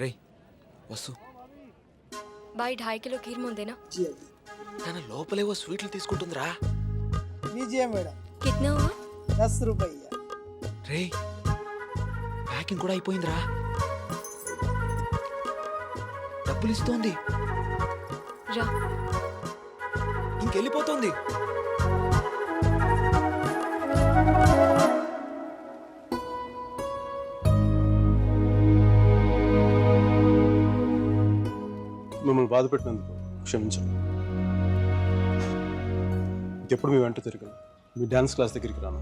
రే వసు भाई 2.5 किलो खीर मुंह देना। తన లోపలేవో స్వీట్లు తీసుకుంటుందిరా. लीजिए मैडम, कितना हुआ? 10 रुपया। రే ప్యాకింగ్ కూడా అయిపోయిందిరా. డబ్బులు ఇస్తోంది, रा ఇంకెళ్ళిపోతుంది. మిమ్మల్ని బాధ పెట్టినందుకు క్షమించండి. ఇంకెప్పుడు మీ వెంట తిరగను, మీ డ్యాన్స్ క్లాస్ దగ్గరికి రాను,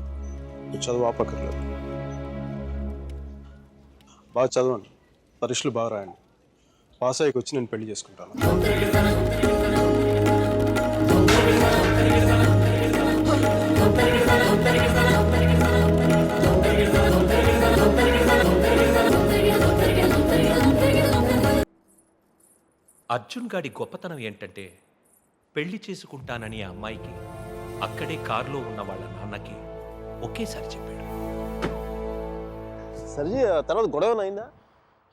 మీ చదువు ఆపక్కర్లేదు. బాగా చదవండి, పరీక్షలు బాగా రాయండి. పాస్ అయ్యకి వచ్చి నేను పెళ్లి చేసుకుంటాను. అర్జున్ గాడి గొప్పతనం ఏంటంటే పెళ్లి చేసుకుంటానని ఆ అమ్మాయికి అక్కడే కారులో ఉన్న వాళ్ళ నాన్నకి ఒకేసారి చెప్పాడు. సరే, తర్వాత గొడవ అయిందా?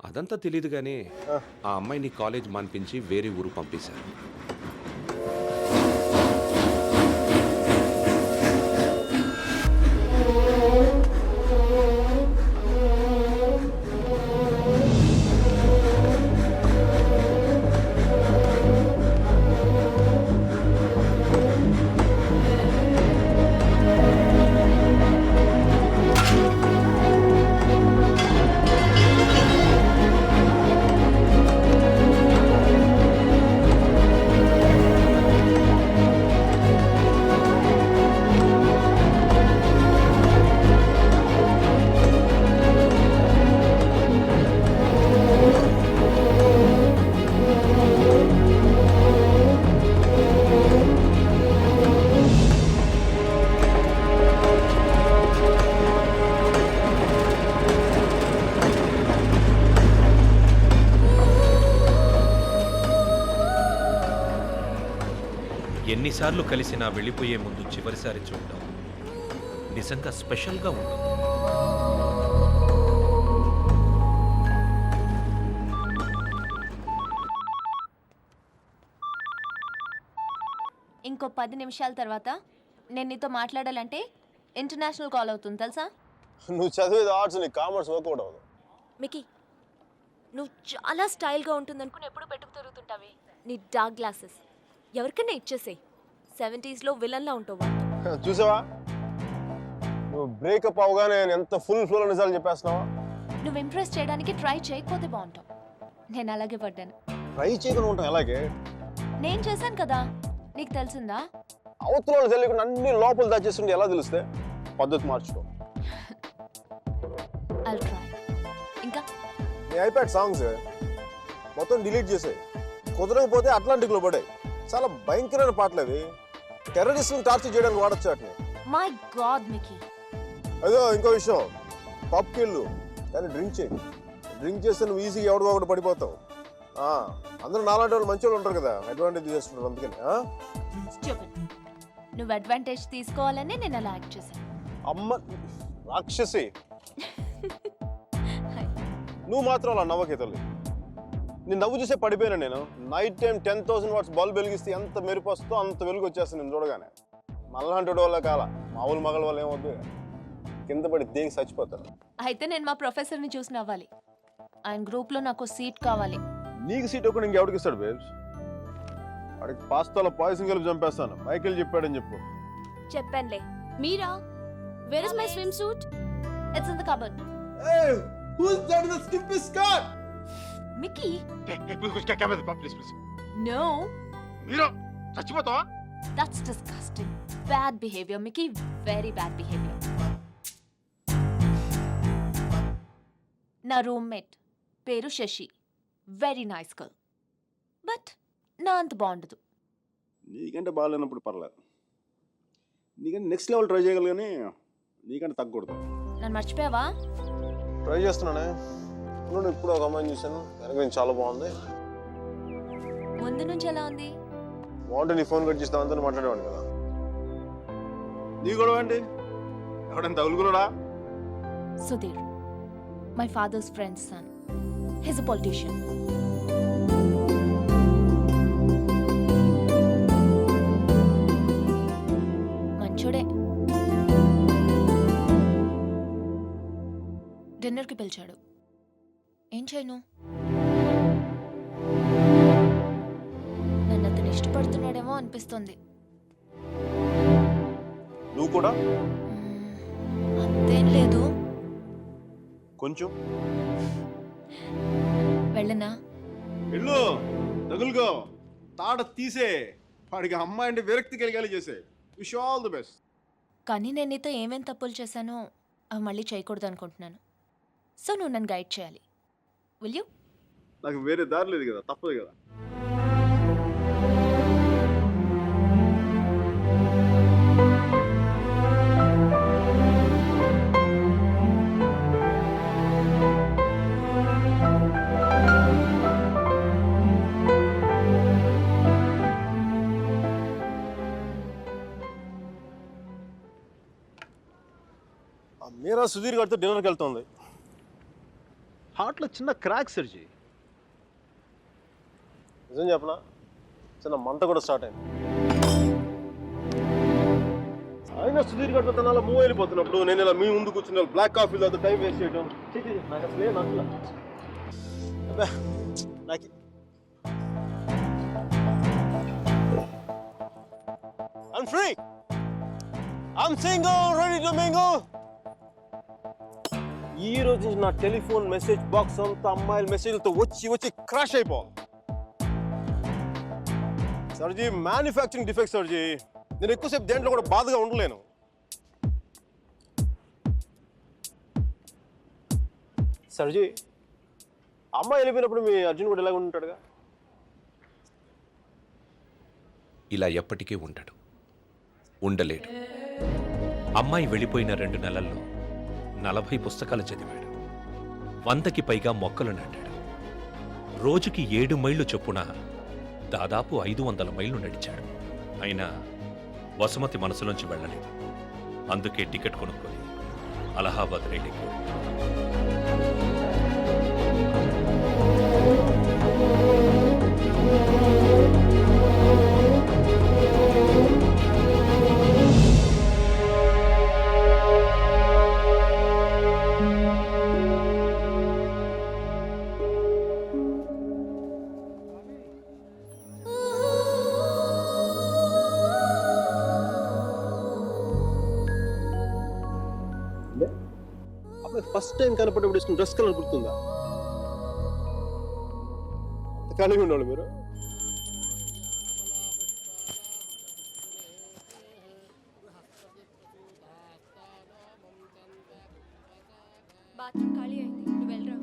అదంతా తెలియదు కానీ ఆ అమ్మాయిని కాలేజ్ మాన్పించి వేరే ఊరు పంపేశారు. ఎన్నిసార్లు కలిసినా వెళ్ళిపోయే ముందు చివరిసారి చూడటం నిజంగా స్పెషల్గా ఉంటుంది. ఇంకో 10 నిమిషాల తర్వాత నేను నీతో మాట్లాడాలంటే ఇంటర్నేషనల్ కాల్ అవుతుంది తెలుసా? నువ్వు చదివేది ఆర్ట్స్, నీ కామర్స్ వర్కౌట్ అవ్వదు. మికీ నువ్వు చాలా స్టైల్గా ఉంటుంది అనుకుని ఎప్పుడు పెట్టుకు తిరుగుతుంటావే. నీ డార్క్ గ్లాసెస్ ఎవరికైనా ఇచ్చేసాయి. 70s విలన్లా ఉంటావు. చూసావా, నువ్వు బ్రేకప్ అవగానే ఎంత ఫుల్ ఫ్లో నిజాలు చెప్పేస్తున్నావా? నువ్వు ఇంప్రెస్ చేయడానికి ట్రై చేయకపోతే బాగుంటావు. నేను అలాగే పడ్డాను. ట్రై చేయకుండా ఉంటాం ఎలాగే? నేను చేశాను కదా, నీకు తెలిసిందా? అవతల వాళ్ళు తెలియకుండా అన్ని లోపల దాచేస్తుంటే ఎలా తెలుస్తే? పద్ధతి మార్చుకో. I'll try. ఇంకా నీ ఐప్యాడ్ సాంగ్స్ మొత్తం డిలీట్ చేసాయి. కుదరకపోతే అట్లాంటిక్లో పడాయి. చాలా భయంకరమైన పాటలు అవి. టెర్రరిస్ట్ని టార్చర్ చేయడానికి వాడచ్చు వాటిని. My God Mickey. అదో ఇంకో విషయం, పబ్కి వెళ్ళు కానీ డ్రింక్ చేయి. డ్రింక్ చేస్తే నువ్వు ఈజీగా ఎవరికో ఒకటి పడిపోతావు. అందరూ నాలాంటి వాళ్ళు మంచి వాళ్ళు ఉంటారు కదా, అడ్వాంటేజ్ చేసుకుంటారు. అందుకని Stupid. నువ్వు అడ్వాంటేజ్ తీసుకోవాలని నేను అలా యాక్ట్ చేశాను. అమ్మ రాక్షసి, నువ్వు మాత్రం అలా నవ్వకే తల్లి. నేను నవ్వు చూసే పడిపోయినా. నేను నైట్ టైం 10,000 వాట్స్ బల్బ్ వెలిగిస్తే ఎంత మెరుపు వస్తుందో అంత వెలుగు వచ్చేస్తుంది నేను చూడగానే. మళ్ళంటి వాళ్ళ కాల మామూలు మగల వాళ్ళు ఏమవుతుంది, కింద పడి దేనికి చచ్చిపోతారు. అయితే నేను మా ప్రొఫెసర్ని చూసి నవ్వాలి. ఆయన గ్రూప్లో నాకు సీట్ కావాలి. నీకు సీట్ ఒకటి ఇంకెవడికి ఇస్తాడు బేబ్స్? వాడికి పాస్తాలో పాయసం కలిపి చంపేస్తాను. మైకేల్ చెప్పాడని చెప్పు. చెప్పానులే. Mira? Where is my swim suit? It's in the cupboard. Who's that in the skimpy skirt? Mickey. Please. No. Mira, చచ్చిపోతావా? That's disgusting. Bad behavior, Mickey. Very bad behavior. నా రూమ్మేట్ పేరు Shashi. Very nice girl. But నా అంత బాగుండదు. నీకంటే బాగాలేనప్పుడు పర్లేదు. నీకంటే నెక్స్ట్ లెవెల్ ట్రై చేయగలరు కానీ నీకంటే తగ్గకూడదు. నన్ను మర్చిపోయావా? ట్రై చేస్తున్నానే. ఇప్పుడు ఒక అమ్మాయిని చూశాను, వెనక నేను చాలా బాగుంది. ముందు నుంచి ఎలా ఉంది? బాగుంటే నీ ఫోన్ కట్ చేసి దాంతో మాట్లాడేవాడిని కదా. నీ గొడవ ఏంటి? ఎవడైనా తగులుకున్నాడా? Sudheer, my father's friend's son. His a politician. మంచోడే. డిన్నర్కి పిలిచాడు. ఏం చేయను? నన్ను అతను ఇష్టపడుతున్నాడేమో అనిపిస్తుంది. నువ్వు కూడా అంతేం లేదు. కొంచెం వెళ్ళనా? వెళ్ళు, తగులుకో, తాట తీసే, వాడికి అమ్మాయి అంటే విరక్తి కలిగేలా చేసే. Wish all the best. కానీ నేను నీతో ఏమేం తప్పులు చేశానో అవి మళ్ళీ చేయకూడదు అనుకుంటున్నాను. సో నువ్వు నన్ను గైడ్ చేయాలి. Will you? నాకు వేరే దారి లేదు కదా, తప్పదు కదా. మీరా సుధీర్ గారితో డిన్నర్కి వెళ్తుంది. హార్ట్లో చిన్న క్రాక్ సర్జీ. నిజం చెప్పనా, చిన్న మంట కూడా స్టార్ట్ అయింది. అయినా సుధీర్ గారితో తన అలా మూవ్ వెళ్ళిపోతున్నప్పుడు నేను ఇలా మీ ముందు కూర్చున్న బ్లాక్ కాఫీలో టైం వేస్ట్ చేయడం నాకు అసలు ఏం నచ్చలే. అబ్బా, నాకు I'm free. I'm single, ready to mingle. ఈ రోజు నుంచి నా టెలిఫోన్ మెసేజ్ బాక్స్ అంతా అమ్మాయిల మెసేజ్లతో వచ్చి వచ్చి క్రాష్ అయిపోవాలి. సర్జీ, మ్యానుఫ్యాక్చరింగ్ డిఫెక్ట్ సర్జీ. నేను ఎక్కువసేపు దేంట్లో కూడా బాధగా ఉండలేను. సర్జీ, అమ్మాయి వెళ్ళిపోయినప్పుడు మీ అర్జున్ కూడా ఇలాగ ఉంటాడుగా? ఇలా ఎప్పటికీ ఉండడు, ఉండలేడు. అమ్మాయి వెళ్ళిపోయిన 2 నెలల్లో 40 పుస్తకాలు చదివాడు. 100కి పైగా మొక్కలు నాటాడు. రోజుకి 7 మైళ్ళు చొప్పున దాదాపు 500 మైళ్ళు నడిచాడు. అయినా వసుమతి మనసులోంచి వెళ్ళలేదు. అందుకే టికెట్ కొనుక్కొని అలహాబాద్ రైలుకి ఫస్ట్ టైం కనపడేప్పుడు వేసుకున్న డ్రెస్ కలర్ గుర్తుందా? కలిగి ఉండాలి మీరు. బాత్రూమ్ ఖాళీ అయింది, నువ్వు వెళ్ళరా.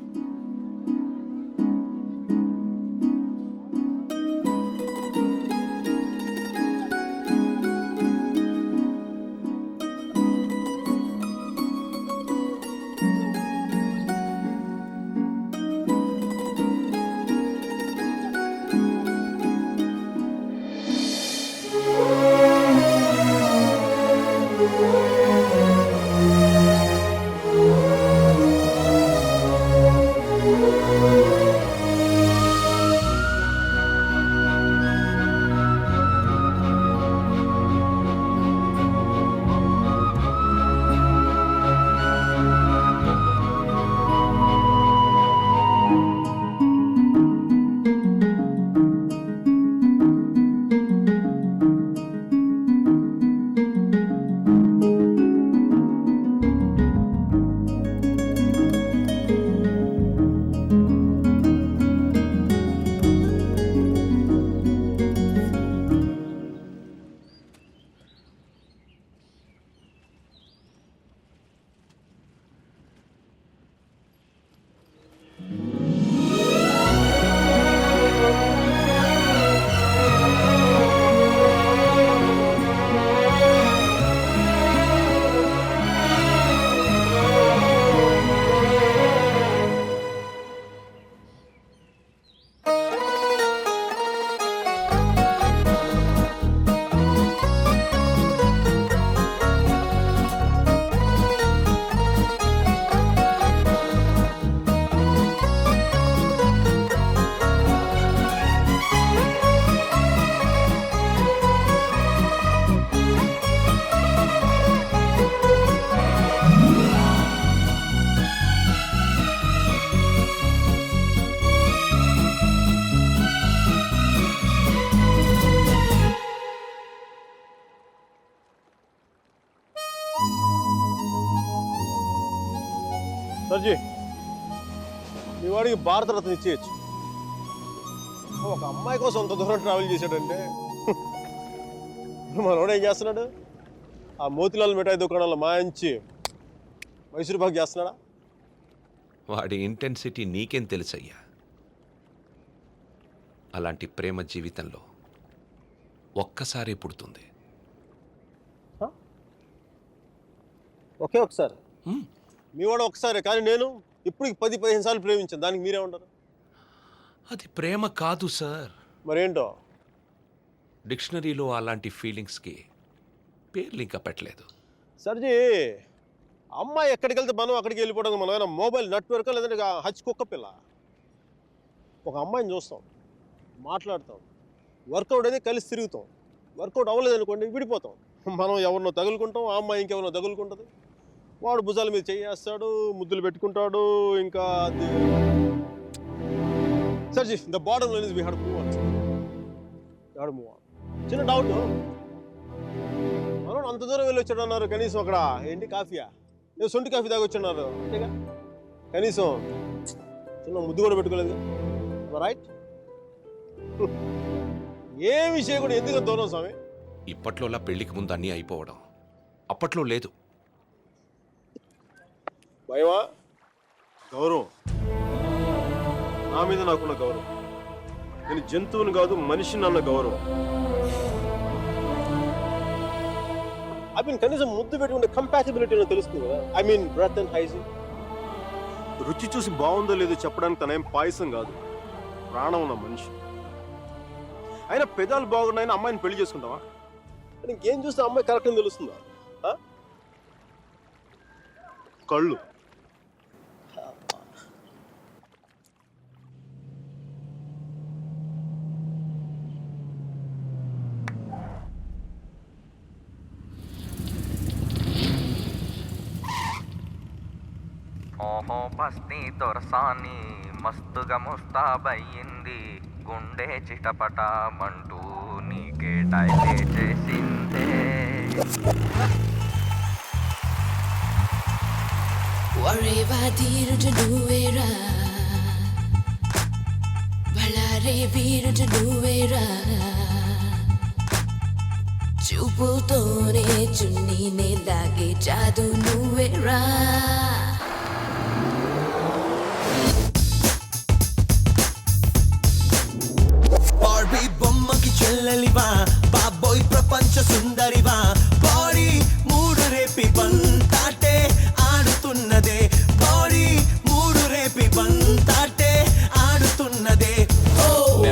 సర్జీ మీ వాడికి భారతరత్న ఇచ్చేయచ్చు. ఒక అమ్మాయి కోసం అంత దూరం ట్రావెల్ చేశాడంటే మనోడు ఏం చేస్తున్నాడు? ఆ మోతిలాల్ మిఠాయి దుకాణంలో మాయించి మైసూరు పాక్ చేస్తున్నాడా? వాడి ఇంటెన్సిటీ నీకేం తెలుసయ్యా? అలాంటి ప్రేమ జీవితంలో ఒక్కసారి పుడుతుంది. ఒకే ఒకసారి మీ వాడు ఒకసారి, కానీ నేను ఇప్పుడు 10-15 సార్లు ప్రేమించాను. దానికి మీరే ఉంటారు? అది ప్రేమ కాదు సార్. మరేంటో? డిక్షనరీలో అలాంటి ఫీలింగ్స్కి పేర్లు ఇంకా పెట్టలేదు. సర్జీ అమ్మాయి ఎక్కడికి వెళ్తే మనం అక్కడికి వెళ్ళిపోవడం. మనం ఏమైనా మొబైల్ నెట్వర్క్ లేదంటే హచ్ కుక్క పిల్ల. ఒక అమ్మాయిని చూస్తాం, మాట్లాడతాం, వర్కౌట్ అయితే కలిసి తిరుగుతాం. వర్కౌట్ అవ్వలేదు అనుకోండి విడిపోతాం. మనం ఎవరినో తగులుకుంటాం, ఆ అమ్మాయి ఇంకెవరినో తగులుకుంటుంది. వాడు భుజాల మీద చేయేస్తాడు, ముద్దులు పెట్టుకుంటాడు. ఇంకా అది సర్జీ the bottom line is we have to move on. చిన్న డౌట్, మనం అంత దూరం వెళ్ళి వచ్చాడు అన్నారు. కనీసం అక్కడ ఏంటి కాఫీయా, ఏదో సొంటి కాఫీ తాగి వచ్చున్నారు అంతేగా. కనీసం చిన్న ముద్దు కూడా పెట్టుకోలేదు. రైట్? ఏ విషయం కూడా ఎందుకు దూరం స్వామి? ఇప్పట్లోలా పెళ్లికి ముందు అన్నీ అయిపోవడం అప్పట్లో లేదు. భయమా? గౌరవం, నా మీద నాకున్న గౌరవం. నేను జంతువుని కాదు మనిషిని అన్న గౌరవం. ఐ మీన్ కనీసం ముద్దు పెట్టుకుంటే కంపాటిబిలిటీ తెలుస్తుంది కదా. I mean breath and hygiene. రుచి చూసి బాగుందో లేదో చెప్పడానికి తనేం పాయసం కాదు, ప్రాణం ఉన్న మనిషి. అయినా పెదాలు బాగున్నాయని అమ్మాయిని పెళ్లి చేసుకుంటావా? ఇంకేం చూస్తే అమ్మాయి కరెక్ట్ అని తెలుస్తుందా? కళ్ళు. ఓహో బస్తీ దొరసాని మస్తుగా ముస్తాబయ్యింది, గుండె చిటపట మంటూ నీకే డైలే చేసిందే. వరేవా తీరుజు నువ్వేరా, బళారే వీరుజు నువ్వేరా, చూపుతోనే చున్నీనే లాగే జాదు నువ్వేరా. బొమ్మకి చెల్లెలివా, బాబోయ్ ప్రపంచ సుందరివా, బాడీ మూడు రేపి బంతాటే ఆడుతున్నదే, బాడీ మూడు రేపి బంతాటే ఆడుతున్నదే.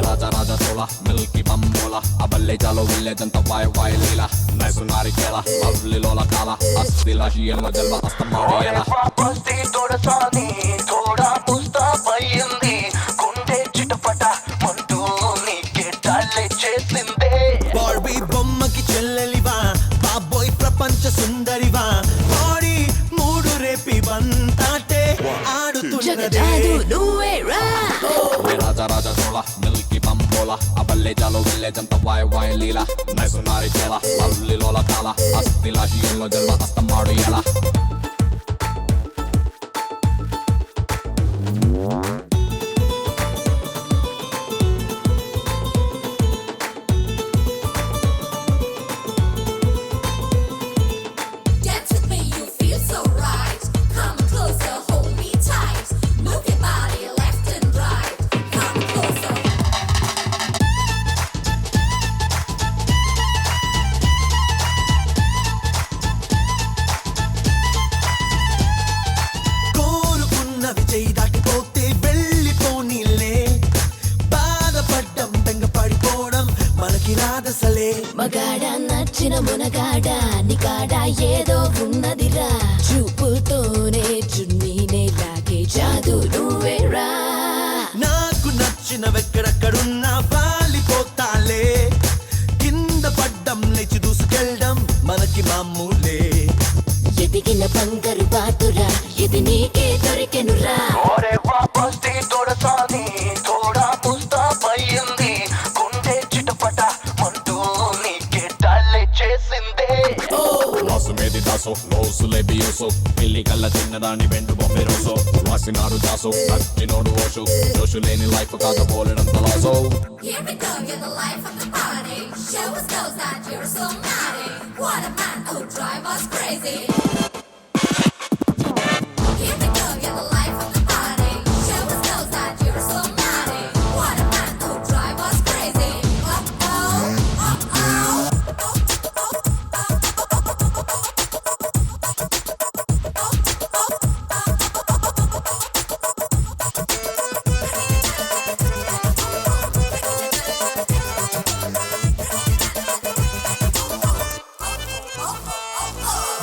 రాజా రాజా సోలా మిల్కీ బంబోలా అబల్లే జాలో విల్లేజంత వాయ్ వాయ్ లీలా నైసు నారికేలా లవ్లీ లోలా కాలా అస్తిలా షియన్లో జల్వా అస్తమాడియేలా. బస్తీ దొరసాని తోడా ముస్తాబయ్యింది, గుండె చిటపట మంటూ నీకే డైలే చేసిందే. బార్బీ బొమ్మకి చెల్లెలివా, బాబోయ్ ప్రపంచ సుందరివా, బాడీ మూడు రేపి బంతాటే ఆడుతున్నదే. రాజా రాజా సోలా మిల్కీ బంబోలా అబల్లే జాలో విల్లేజంత వాయ్ వాయ్ లీలా నైసు నారికేలా లవ్లీ లోలా కాలా అస్తిలా షియన్లో జల్వా అస్తమాడియేలా. మగాడా నచ్చిన మునగాడా నికాడా ఏదో ఉన్నదిరా, చూపుతోనే చున్నీనే లాగే జాదు నువ్వేరా. నాకు నచ్చిన వెక్కడక్కడున్నా వాలిపోతాలే, కింద పడ్డం లేచి దూసుకెళ్ళడం మనకి మామూలే. ఎదిగిన బంగారు బాతురా ఇది నీకే దొరికెనురా. బస్తీ దొరసాని తోడా ముస్తాబయ్యింది, గుండె చిటపట మంటూ నీకే డైలే చేసిందే. దాసు లోసులే బియూసు పిల్లి కళ్ళ చిన్నదాని వెండు బొమ్మె రోజు రాసినాడు దాసు నచ్చినోడు ఓషు జోషు లేని లైఫ్ కాదు పోలేడంత loss Here we go, you're the life of the party. Show us those that you're so naughty. What a man who drive us crazy. Here we go, you're the life of the party. Show us those that you're so naughty. What a man who drive us crazy. Uh-oh, uh-oh.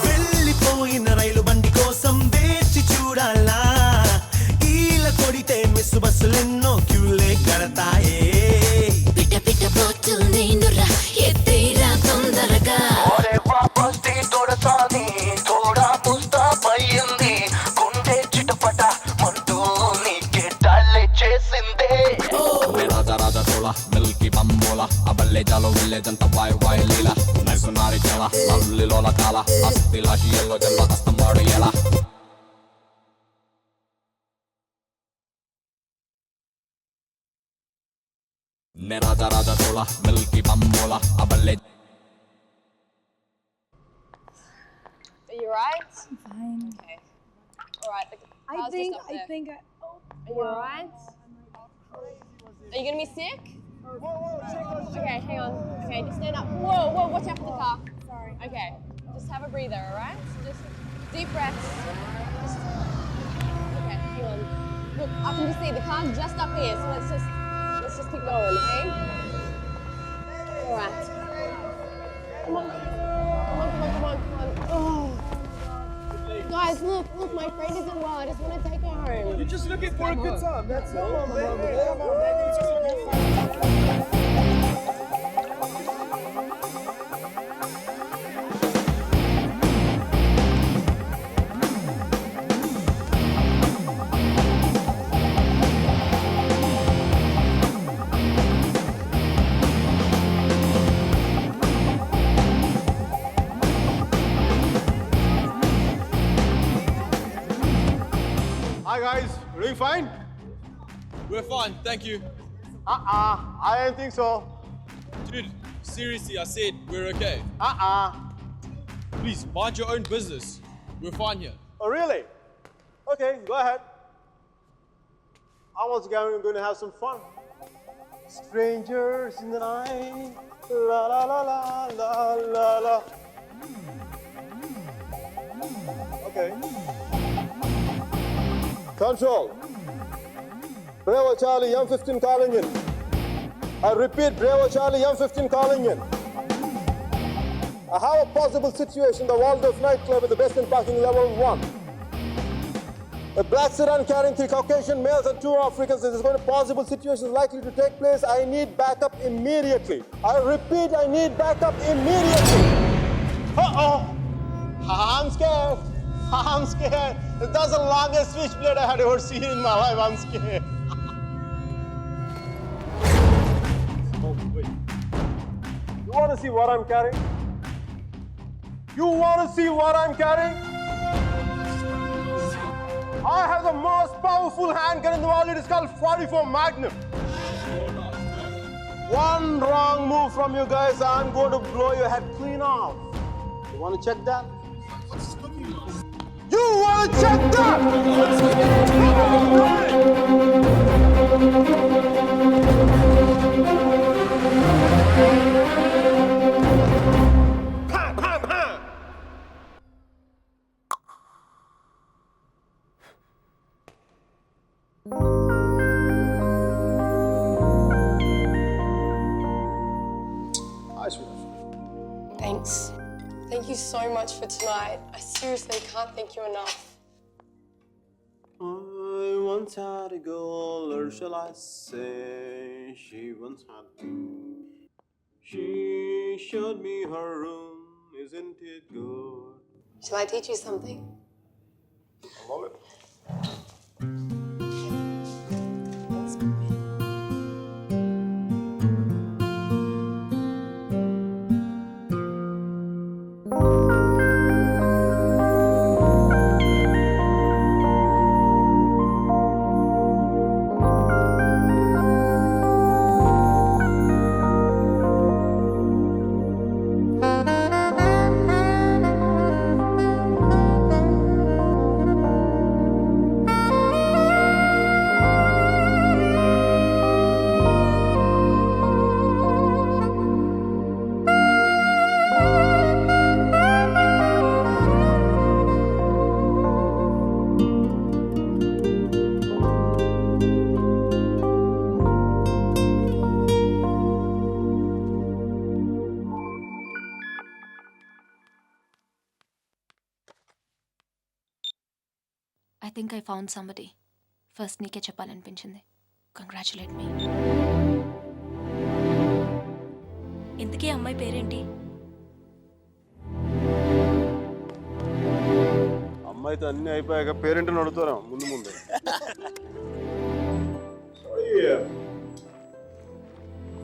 వెళ్ళిపోయిన రైలు బండి కోసం వేచి చూడాలా ఈల కొడితే miss బస్సులెన్నో క్యూలే కడతాయే పిట్ట పిట్ట బాతులు నేనురా ఎత్తేరా తొందరగా రాజా రాజా తోళ మిల్కి బమ్మోల అబల్లే జాలో వెళ్ళేదంత వాయు వాయు లీల నైసునారి జల లవ్లిలోల కాల అస్థి లాషియల్లో జల్ల అస్తమాడు ఎలా రాజా రాజా తోళ మిల్కి బమ్మోల అబల్లే Are you alright? Fine. Okay. Alright. I think. Are you alright? Are you gonna be sick? Okay, hang on. Okay, just stand up. Whoa, whoa, watch out for the car. Sorry. Okay, just have a breather, alright? Just deep breaths. Just... Okay, hang on. Look, I can just see the car's just up here, so let's just keep going, okay? Alright. Come on. Come on. Oh. Guys, look, my friend isn't well. I just want to take her home. You're just looking for a good time, that's all. Hi guys, doing fine? We're fine, thank you. I don't think so. Dude, seriously, I said we're okay. Please, mind your own business. We're fine here. Oh really? Okay, go ahead. I was going to have some fun. Strangers in the night, la la la la la la la. Okay. Control. Bravo Charlie, M15 calling in. I repeat, Bravo Charlie, M15 calling in. I have a possible situation, the Waldorf nightclub with the best in parking level 1. A black sedan carrying 3 Caucasian males and 2 Africans. This is going to possible situations likely to take place. I need backup immediately. I repeat, I need backup immediately. Uh-oh. I'm scared. I'm scared. That's the longest switchblade I had ever seen in my life. I'm scared. Oh, wait. You want to see what I'm carrying? You want to see what I'm carrying? I have the most powerful handgun in the world. It is called 44 Magnum. One wrong move from you guys, I'm going to blow your head clean off. You want to check that? You want to check that? Thanks. Thank you so much for tonight. I seriously can't thank you enough. I once had a girl, or shall I say, she once had me. She showed me her room, isn't it good? Shall I teach you something? I love it. Think I found somebody. First నీకే చెప్పాలనిపించింది. Congratulate మీ. ఇంతకీ అమ్మాయి పేరేంటి? అమ్మాయితో అన్నీ అయిపోయాక పేరెంట్ని అడుగుతారా ముందు ముందు.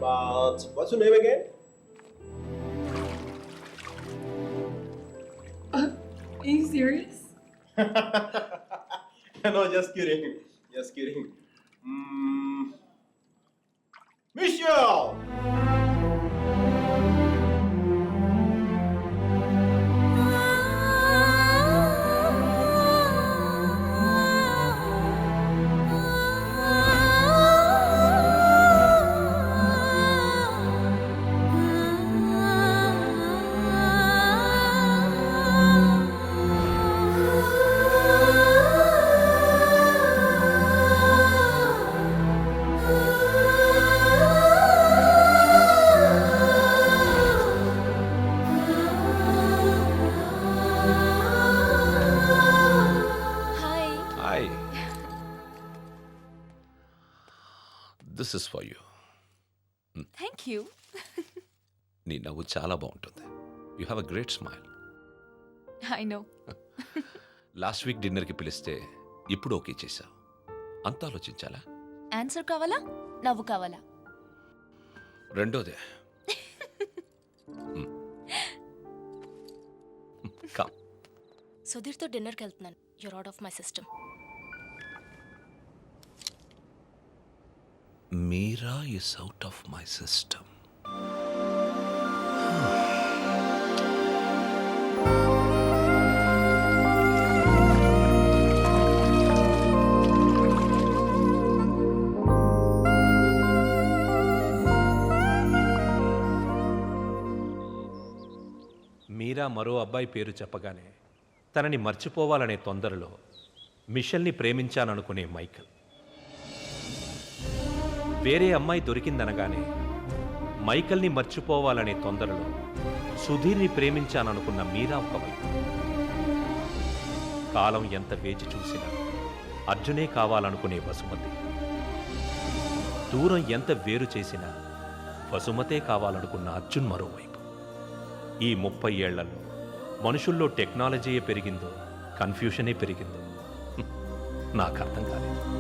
But what's your name again? Are you serious? No, just kidding. Just kidding. Michelle! Hi. Hi, this is for you. Thank you. నీ నవ్వు చాలా బాగుంటుంది. You have a great smile. I know. Last week డిన్నర్కి పిలిస్తే ఇప్పుడు okay చేశావు. అంత ఆలోచించాలా? ఆన్సర్ కావాలా, నవ్వు కావాలా? రెండోదే. కమ్. సుధీర్తో డిన్నర్కి వెళ్తున్నాను. You're out of my system. Mira is out of my system. Mira మరో అబ్బాయి పేరు చెప్పగానే తనని మర్చిపోవాలనే తొందరలో మిషెల్ని ప్రేమించాననుకునే మైకల్. వేరే అమ్మాయి దొరికిందనగానే మైకల్ని మర్చిపోవాలనే తొందరలో సుధీర్ని ప్రేమించాననుకున్న మీరా ఒకవైపు. కాలం ఎంత వేచి చూసినా అర్జునే కావాలనుకునే వసుమతి. దూరం ఎంత వేరు చేసినా వసుమతే కావాలనుకున్న అర్జున్ మరోవైపు. ఈ 30 ఏళ్లలో మనుషుల్లో టెక్నాలజీయే పెరిగిందో కన్ఫ్యూషనే పెరిగిందో నాకు అర్థం కాలేదు.